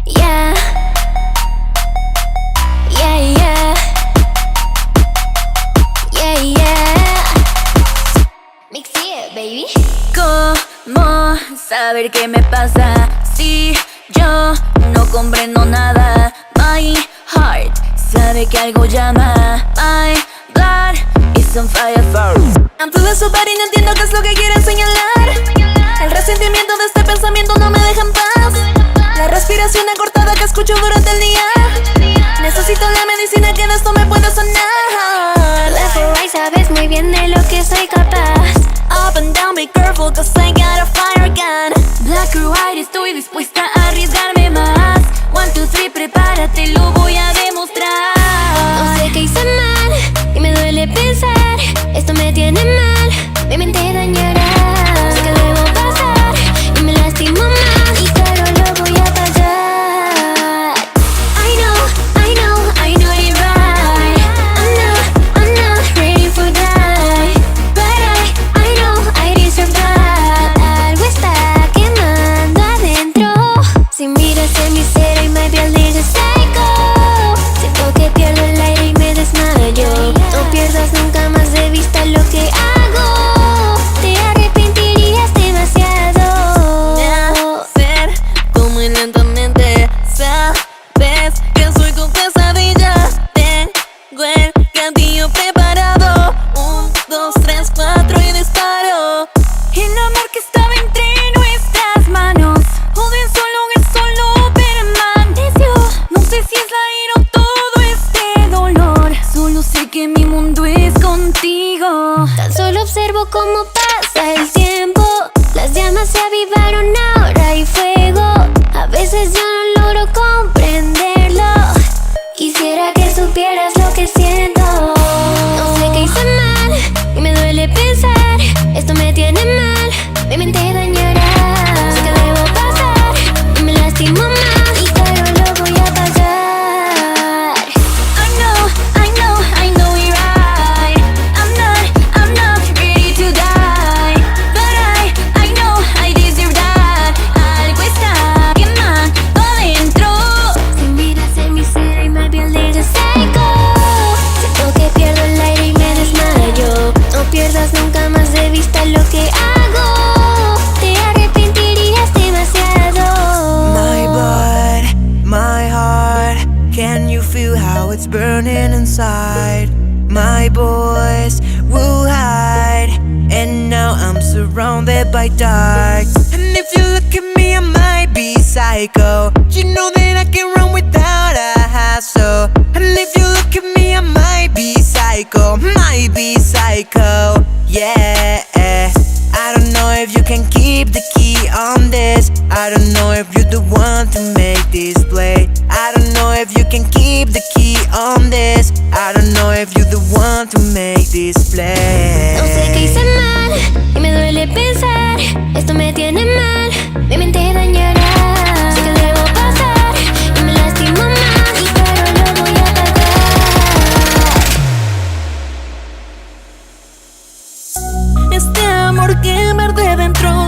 Yeah, yeah, yeah, yeah, yeah. MIXG, baby. ¿Cómo saber qué me pasa si yo no comprendo nada? My heart sabe que algo llama. My blood is on fire for antes de su par y no entiendo qué es lo que quieren señalar. El resentimiento de este pensamiento no me deja en paz. La respiración acortada que escucho durante el día. Necesito la medicina que de esto me puede sanar. Left or right, sabes muy bien de lo que soy capaz. Up and down, be careful, cause I got a fire gun. Black or white, estoy dispuesta a arriesgarme más. 1, 2, 3, prepárate, lo voy a demostrar. No sé qué hice mal y me duele pensar. Esto me tiene mal, mi mente dañará. Sé que debo pasar y me lastimo más. Y claro, lo voy a pagar. I know you're right. I'm not ready for that. But I know I deserve that. Algo está quemando adentro. Si miras en mi ser y my building is psycho. Siento que pierdo el aire y me desmayo. No pierdas nunca más de vista lo que hago. Te arrepentirías demasiado. Me acerco muy lentamente. Sabes que soy tu pesadilla. Tengo el gatillo preparado. 1, 2, 3, 4 y disparo. El amor que estaba entre nuestras manos. Odio en su lugar, solo permaneció. No sé si es la ira o todo este dolor. Solo sé que mi mundo es contigo. Tan solo observo cómo pasa el tiempo. Las llamas se avivaron, ahora hay fuego. A veces yo no logro comprenderlo. Quisiera que supieras lo que siento. No sé qué hice mal y me duele pensar. Esto me tiene mal, mi mente dañará. Sé que debo pasar y me lastimo más. Y claro, lo voy a pagar. I know you're right. I'm not ready to die. But I know I deserve that. Algo está quemando adentro. Si miras en mi ser y my building is psycho. Siento que pierdo el aire y me desmayo. No pierdas nunca más de vista lo que hago. Te arrepentirías demasiado. My blood, my heart, can you feel how it's burning inside? My voice will hide, and now I'm surrounded by dark. And if you look at me, I might be psycho. You know that I can run without a hassle. And if you look at me, I might be psycho, yeah. I don't know if you can keep the key on this. I don't know if you're the one to make this play. I don't know if you can keep the key on this. I don't know if you're the one to make this play. No sé qué hice mal y me duele pensar. Esto me tiene mal, mi mente dañará. Sé que debo pasar y me lastimo más. Y claro, lo voy a pagar. Este amor que me arde dentro